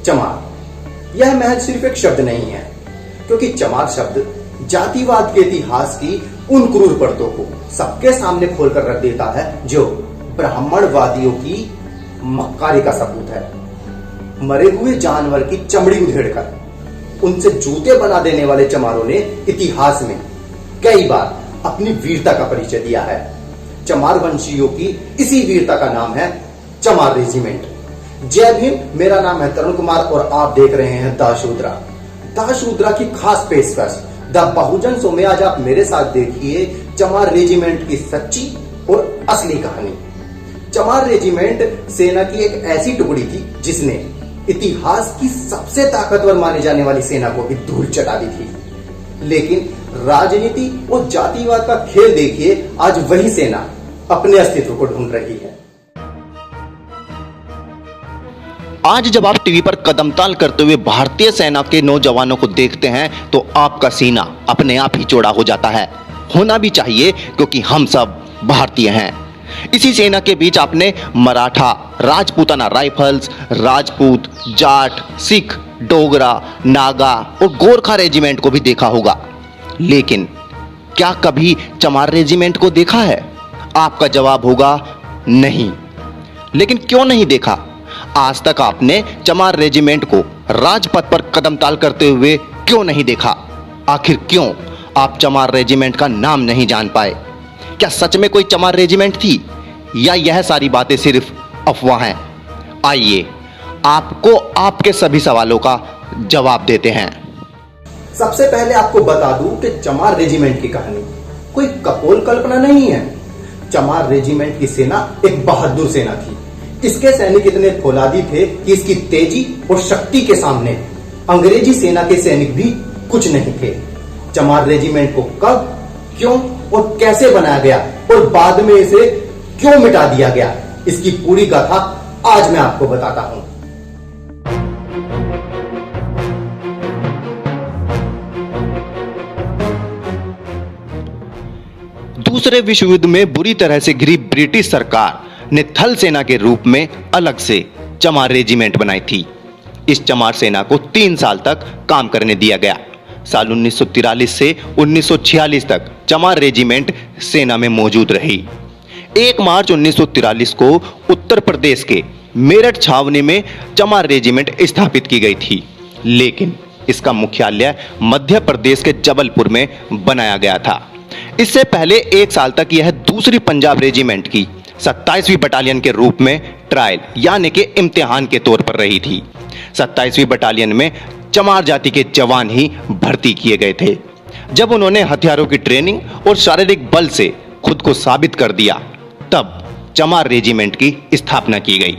चमार। यह महज सिर्फ एक शब्द नहीं है, क्योंकि चमार शब्द जातिवाद के इतिहास की उन क्रूर परतों को सबके सामने खोलकर रख देता है जो ब्राह्मणवादियों की मक्कारी का सबूत है। मरे हुए जानवर की चमड़ी उधेड़कर उनसे जूते बना देने वाले चमारों ने इतिहास में कई बार अपनी वीरता का परिचय दिया है। चमार वंशियों की इसी वीरता का नाम है चमार रेजिमेंट। जय भीम, मेरा नाम है तरुण कुमार और आप देख रहे हैं दाशूद्रा। दाशूद्रा की खास पेशकश द बहुजन शो में आज आप मेरे साथ देखिए चमार रेजिमेंट की सच्ची और असली कहानी। चमार रेजिमेंट सेना की एक ऐसी टुकड़ी थी जिसने इतिहास की सबसे ताकतवर माने जाने वाली सेना को भी धूल चटा दी थी। लेकिन राजनीति और जातिवाद का खेल देखिए, आज वही सेना अपने अस्तित्व को ढूंढ रही है। आज जब आप टीवी पर कदमताल करते हुए भारतीय सेना के नौजवानों को देखते हैं तो आपका सीना अपने आप ही चौड़ा हो जाता है। होना भी चाहिए, क्योंकि हम सब भारतीय हैं। इसी सेना के बीच आपने मराठा, राजपूताना राइफल्स, राजपूत, जाट, सिख, डोगरा, नागा और गोरखा रेजिमेंट को भी देखा होगा। लेकिन क्या कभी चमार रेजिमेंट को देखा है? आपका जवाब होगा नहीं। लेकिन क्यों नहीं देखा? आज तक आपने चमार रेजिमेंट को राजपथ पर कदमताल करते हुए क्यों नहीं देखा? आखिर क्यों आप चमार रेजिमेंट का नाम नहीं जान पाए? क्या सच में कोई चमार रेजिमेंट थी, या यह सारी बातें सिर्फ अफवाह हैं? आइए आपको आपके सभी सवालों का जवाब देते हैं। सबसे पहले आपको बता दूं कि चमार रेजिमेंट की कहानी कोई कपोल कल्पना नहीं है। चमार रेजिमेंट की सेना एक बहादुर सेना थी। इसके सैनिक इतने फौलादी थे कि इसकी तेजी और शक्ति के सामने अंग्रेजी सेना के सैनिक भी कुछ नहीं थे। चमार रेजिमेंट को कब, क्यों और कैसे बनाया गया और बाद में इसे क्यों मिटा दिया गया, इसकी पूरी गाथा आज मैं आपको बताता हूं। दूसरे विश्व युद्ध में बुरी तरह से घिरी ब्रिटिश सरकार ने थल सेना के रूप में अलग से चमार रेजिमेंट बनाई थी। इस चमार सेना को 3 साल तक काम करने दिया गया। साल 1943 से 1946 तक चमार रेजिमेंट सेना में मौजूद रही। 1 मार्च 1943 को उत्तर प्रदेश के मेरठ छावनी में चमार रेजिमेंट स्थापित की गई थी, लेकिन इसका मुख्यालय मध्य प्रदेश के जबलपुर में बनाया गया था। इससे पहले 1 साल तक यह दूसरी पंजाब रेजिमेंट की 27वीं बटालियन के रूप में ट्रायल यानी कि इम्तिहान के तौर पर रही थी। 27वीं बटालियन में चमार जाति के जवान ही भर्ती किए गए थे। जब उन्होंने हथियारों की ट्रेनिंग और शारीरिक बल से खुद को साबित कर दिया, तब चमार रेजिमेंट की स्थापना की गई।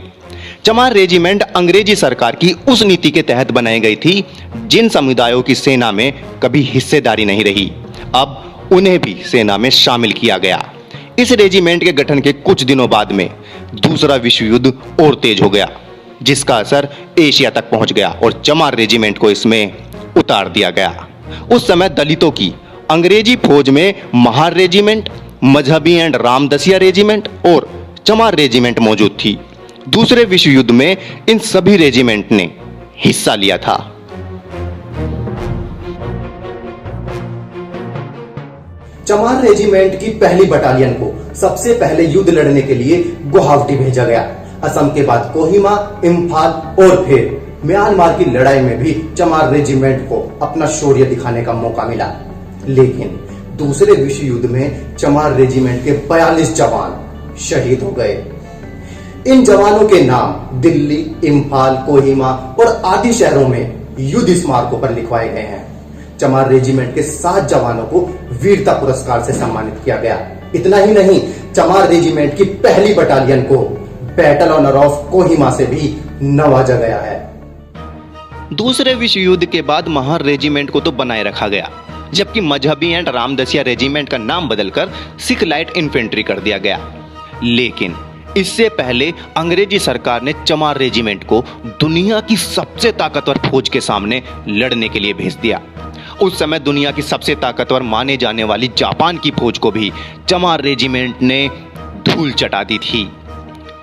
चमार रेजिमेंट अंग्रेजी सरकार की उस नीति के तहत बनाई गई थी जिन समुदायों की सेना में कभी हिस्सेदारी नहीं रही, अब उन्हें भी सेना में शामिल किया गया। इस रेजिमेंट के गठन के कुछ दिनों बाद में दूसरा विश्व युद्ध और तेज हो गया, जिसका असर एशिया तक पहुंच गया और चमार रेजिमेंट को इसमें उतार दिया गया। उस समय दलितों की अंग्रेजी फौज में महार रेजिमेंट, मजहबी एंड रामदसिया रेजिमेंट और चमार रेजिमेंट मौजूद थी। दूसरे विश्व युद्ध में इन सभी रेजिमेंट ने हिस्सा लिया था। चमार रेजिमेंट की पहली बटालियन को सबसे पहले युद्ध लड़ने के लिए गुवाहाटी भेजा गया। असम के बाद कोहिमा, इम्फाल और फिर म्यांमार की लड़ाई में भी चमार रेजिमेंट को अपना शौर्य दिखाने का मौका मिला। लेकिन दूसरे विश्व युद्ध में चमार रेजिमेंट के 42 जवान शहीद हो गए। इन जवानों के नाम दिल्ली, इम्फाल, कोहिमा और आदि शहरों में युद्ध स्मारकों पर लिखवाए गए हैं। चमार रेजिमेंट के 7 जवानों को वीरता पुरस्कार से सम्मानित किया गया। इतना ही नहीं, चमार रेजिमेंट की पहली बटालियन को बैटल ऑनर ऑफ कोहिमा से भी नवाजा गया है। दूसरे विश्व युद्ध के बाद महार रेजिमेंट को तो बनाए रखा गया, जबकि मजहबी एंड रामदसिया रेजिमेंट का नाम बदलकर सिख लाइट इन्फेंट्री कर दिया गया। लेकिन इससे पहले अंग्रेजी सरकार ने चमार रेजिमेंट को दुनिया की सबसे ताकतवर फौज के सामने लड़ने के लिए भेज दिया। उस समय दुनिया की सबसे ताकतवर माने जाने वाली जापान की फौज को भी चमार रेजिमेंट ने धूल चटा दी थी।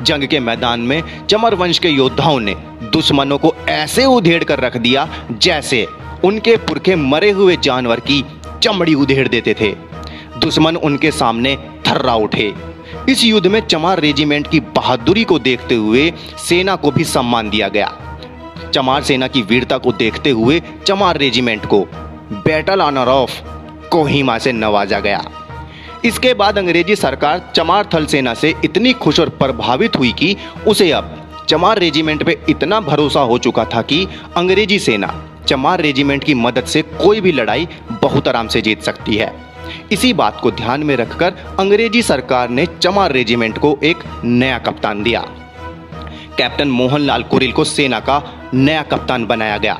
जंग के मैदान में चमर वंश के योद्धाओं ने दुश्मनों को ऐसे उधेड़ कर रख दिया जैसे उनके पुरखे मरे हुए जानवर की चमड़ी उधेड़ देते थे। दुश्मन उनके सामने थर्रा उठे। इस युद्ध में चमार रेजिमेंट की बहादुरी को देखते हुए सेना को भी सम्मान दिया गया। चमार सेना की वीरता को देखते हुए चमार रेजिमेंट को बैटल ऑनर ऑफ कोहिमा से नवाजा गया। इसके बाद अंग्रेजी सरकार चमार थल सेना से इतनी खुश और प्रभावित हुई कि उसे अब चमार रेजिमेंट पे इतना भरोसा हो चुका था कि अंग्रेजी सेना चमार रेजिमेंट की मदद से कोई भी लड़ाई बहुत आराम से जीत सकती है। इसी बात को ध्यान में रखकर अंग्रेजी सरकार ने चमार रेजिमेंट को एक नया कप्तान दिया। कैप्टन मोहनलाल कुरिल को सेना का नया कप्तान बनाया गया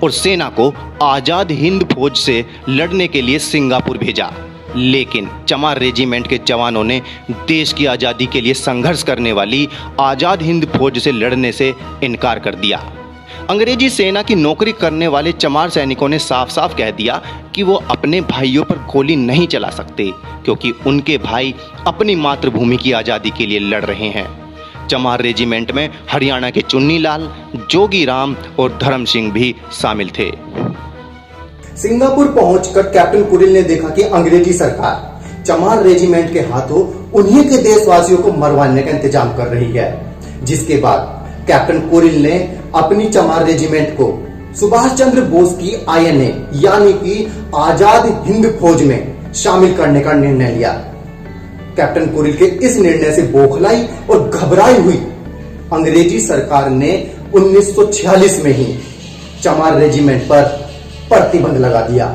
और सेना को आजाद हिंद फौज से लड़ने के लिए सिंगापुर भेजा। लेकिन चमार रेजिमेंट के जवानों ने देश की आज़ादी के लिए संघर्ष करने वाली आजाद हिंद फौज से लड़ने से इनकार कर दिया। अंग्रेजी सेना की नौकरी करने वाले चमार सैनिकों ने साफ साफ कह दिया कि वो अपने भाइयों पर गोली नहीं चला सकते क्योंकि उनके भाई अपनी मातृभूमि की आज़ादी के लिए लड़ रहे हैं। चमार रेजिमेंट में हरियाणा के चुन्नीलाल, जोगीराम और धर्म सिंह भी शामिल थे। सिंगापुर पहुंचकर कैप्टन कुरिल ने देखा कि अंग्रेजी सरकार चमार रेजिमेंट के हाथों उन्हीं के देशवासियों को मरवाने का इंतजाम कर रही है। जिसके बाद कैप्टन कुरिल ने अपनी चमार रेजिमेंट को सुभाष चंद्र बोस की आईएनए यानी कि आजाद हिंद फौज में शामिल करने का निर्णय लिया। कैप्टन कुरिल के इस निर्णय से बौखलाई और घबराई हुई अंग्रेजी सरकार ने 1946 में ही चमार रेजिमेंट पर प्रतिबंध लगा दिया।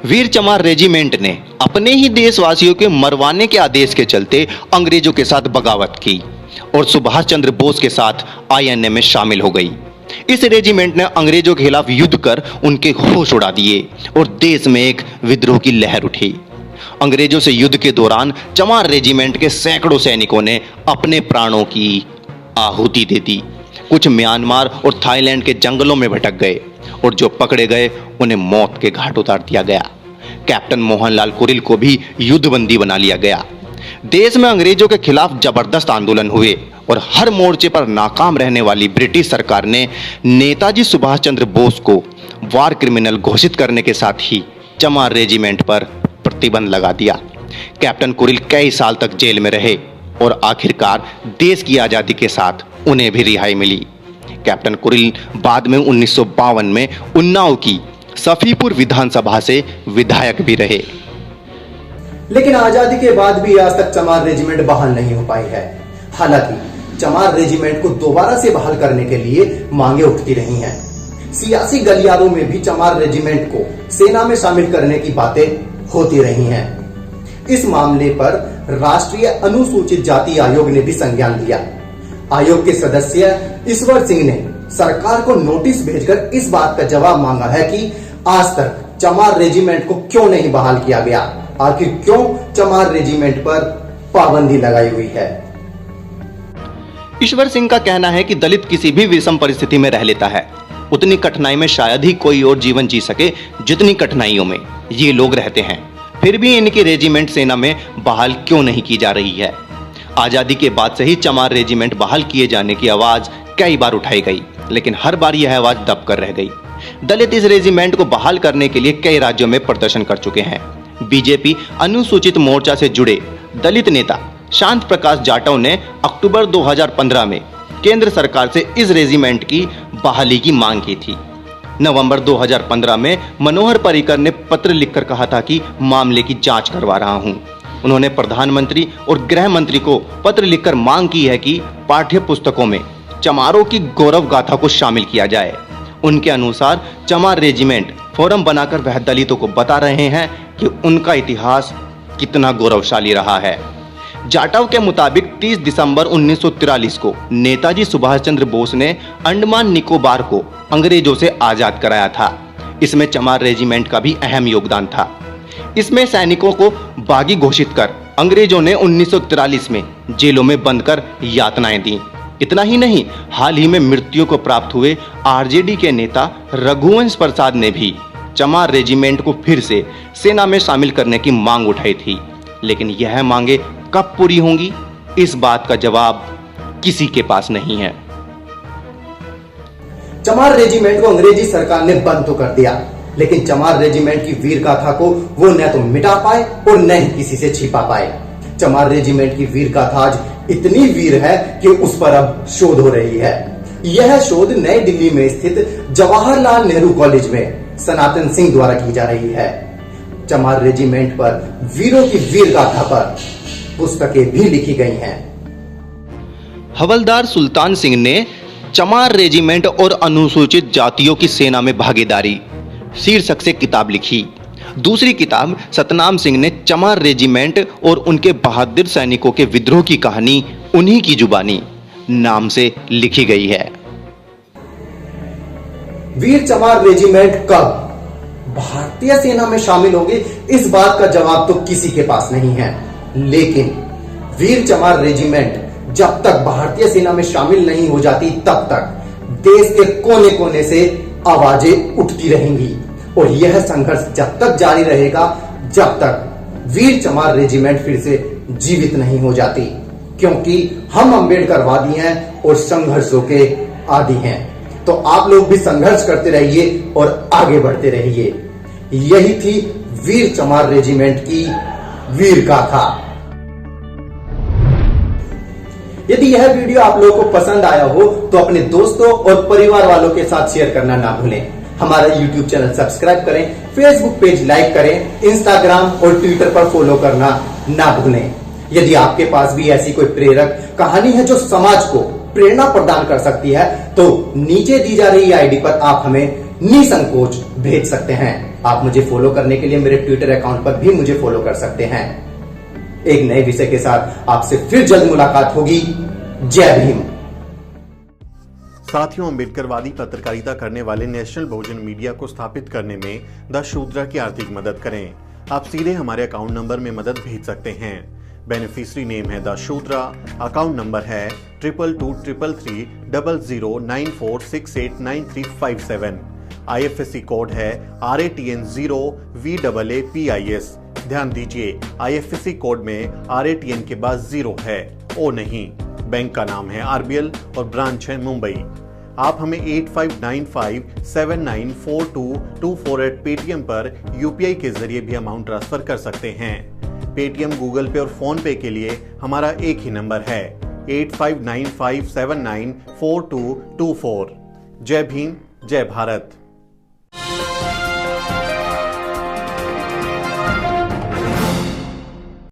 वीर चमार रेजिमेंट ने अपने ही देशवासियों के मरवाने के आदेश के चलते अंग्रेजों के साथ बगावत की और सुभाष चंद्र बोस के साथ आईएनए में शामिल हो गई। इस रेजिमेंट ने अंग्रेजों के खिलाफ युद्ध कर उनके होश उड़ा दिए और देश में एक विद्रोह की लहर उठी। अंग्रेजों से युद्ध के दौरान चमार रेजिमेंट के सैकड़ों सैनिकों ने अपने प्राणों की आहुति दे दी। कुछ म्यांमार और थाईलैंड के जंगलों में भटक गए और जो पकड़े गए उन्हें मौत के घाट उतार दिया गया। कैप्टन मोहनलाल कुरिल को भी युद्धबंदी बना लिया गया। देश में अंग्रेजों के खिलाफ जबरदस्त आंदोलन हुए और हर मोर्चे पर नाकाम रहने वाली ब्रिटिश सरकार ने नेताजी सुभाष चंद्र बोस को वार क्रिमिनल घोषित करने के साथ ही चमार रेजिमेंट पर प्रतिबंध लगा दिया। कैप्टन कुरिल कई साल तक जेल में रहे और आखिरकार देश की आज़ादी के साथ उन्हें भी रिहाई मिली। कैप्टन कुरिल बाद में 1952 में उन्नाव की सफीपुर विधानसभा से विधायक भी रहे। लेकिन आजादी के बाद भी आज तक चमार रेजिमेंट बहाल नहीं हो पाई है। हालांकि चमार रेजिमेंट को दोबारा से बहाल करने के लिए मांगे उठती रही हैं। सियासी गलियारों में भी चमार रेजिमेंट को सेना में शामिल करने की बातें होती रही हैं। इस मामले पर राष्ट्रीय अनुसूचित जाति आयोग ने भी संज्ञान लिया। आयोग के सदस्य ईश्वर सिंह ने सरकार को नोटिस भेजकर इस बात का जवाब मांगा है कि आज तक चमार रेजिमेंट को क्यों नहीं बहाल किया गया, आखिर क्यों चमार रेजिमेंट पर पाबंदी लगाई हुई है। ईश्वर सिंह का कहना है कि दलित किसी भी विषम परिस्थिति में रह लेता है, उतनी कठिनाई में शायद ही कोई और जीवन जी सके जितनी कठिनाइयों में ये लोग रहते हैं। फिर भी इनकी रेजिमेंट सेना में बहाल क्यों नहीं की जा रही है। आजादी के बाद से ही चमार रेजिमेंट बहाल किए जाने की आवाज कई बार उठाई गई, लेकिन हर बार यह आवाज दब कर रह गई। दलित इस रेजिमेंट को बहाल करने के लिए कई राज्यों में प्रदर्शन कर चुके हैं। बीजेपी अनुसूचित मोर्चा से जुड़े दलित नेता शांत प्रकाश जाटव ने अक्टूबर 2015 में केंद्र सरकार से इस रेजिमेंट की बहाली की मांग की थी। नवंबर 2015 में मनोहर पर्रिकर ने पत्र लिखकर कहा था कि मामले की जांच करवा रहा हूं। उन्होंने प्रधानमंत्री और गृह मंत्री को पत्र लिखकर मांग की है कि पाठ्य पुस्तकों में चमारों की गौरव गाथा को शामिल किया जाए। उनके अनुसार चमार रेजिमेंट फोरम बनाकर वह दलितों को बता रहे हैं कि उनका इतिहास कितना गौरवशाली रहा है। जाटव के मुताबिक 30 दिसंबर 1943 को नेताजी सुभाष चंद्र बोस ने अंडमान निकोबार को अंग्रेजों से आजाद कराया था। इसमें चमार रेजिमेंट का भी अहम योगदान था। इसमें सैनिकों को बागी घोषित कर अंग्रेजों ने 1943 में जेलों में बंद कर यातनाएं दी। इतना ही नहीं, हाल ही में मृत्यु को प्राप्त हुए आरजेडी के नेता रघुवंश प्रसाद ने भी चमार रेजिमेंट को फिर से सेना में शामिल करने की मांग उठाई थी। लेकिन यह मांगे कब पूरी होंगी, इस बात का जवाब किसी के पास नहीं है। चमार रेजिमेंट को अंग्रेजी सरकार ने बंद तो कर दिया, लेकिन चमार रेजिमेंट की वीर गाथा को वो न तो मिटा पाए और न ही किसी से छिपा पाए। चमार रेजिमेंट की वीर गाथा आज इतनी वीर है कि उस पर अब शोध हो रही है। यह शोध नई दिल्ली में स्थित जवाहरलाल नेहरू कॉलेज में सनातन सिंह द्वारा की जा रही है। चमार रेजिमेंट पर वीरों की वीर गाथा पर पुस्तकें भी लिखी गई हैं। हवलदार सुल्तान सिंह ने चमार रेजिमेंट और अनुसूचित जातियों की सेना में भागीदारी शीर्षक से किताब लिखी। दूसरी किताब सतनाम सिंह ने चमार रेजिमेंट और उनके बहादुर सैनिकों के विद्रोह की कहानी उन्हीं की जुबानी नाम से लिखी गई है। वीर चमार रेजिमेंट कब भारतीय सेना में शामिल होगी, इस बात का जवाब तो किसी के पास नहीं है। लेकिन वीर चमार रेजिमेंट जब तक भारतीय सेना में शामिल नहीं हो जाती, तब तक देश के कोने कोने से आवाजें उठती रहेंगी और यह संघर्ष जब तक जारी रहेगा जब तक वीर चमार रेजिमेंट फिर से जीवित नहीं हो जाती, क्योंकि हम अम्बेडकरवादी हैं और संघर्षों के आदी हैं। तो आप लोग भी संघर्ष करते रहिए और आगे बढ़ते रहिए। यही थी वीर चमार रेजिमेंट की वीर गाथा। यदि यह वीडियो आप लोगों को पसंद आया हो तो अपने दोस्तों और परिवार वालों के साथ शेयर करना ना भूलें। हमारा YouTube चैनल सब्सक्राइब करें, फेसबुक पेज लाइक करें, इंस्टाग्राम और ट्विटर पर फॉलो करना ना भूलें। यदि आपके पास भी ऐसी कोई प्रेरक कहानी है जो समाज को प्रेरणा प्रदान कर सकती है, तो नीचे दी जा रही आईडी पर आप हमें निसंकोच भेज सकते हैं। आप मुझे फॉलो करने के लिए मेरे ट्विटर अकाउंट पर भी मुझे फॉलो कर सकते हैं। एक नए विषय के साथ आपसे फिर जल्द मुलाकात होगी। जय भीम। साथियों, अम्बेडकरवादी पत्रकारिता करने वाले नेशनल बहुजन मीडिया को स्थापित करने में द शूद्रा की आर्थिक मदद करें। आप सीधे हमारे अकाउंट नंबर में मदद भेज सकते हैं। बेनिफिशियरी नेम है द शूद्रा, अकाउंट नंबर है 22333394689357। IFSC कोड है RATN0VAAPIS। ध्यान दीजिए, IFSC कोड में RATN के बाद 0 है, O नहीं। बैंक का नाम है RBL और ब्रांच है मुंबई। आप हमें 8595794224 पेटीएम पर UPI के जरिए भी अमाउंट ट्रांसफर कर सकते हैं। पेटीएम, गूगल पे और फोन पे के लिए हमारा एक ही नंबर है 8595794224। जय भीम, जय भारत।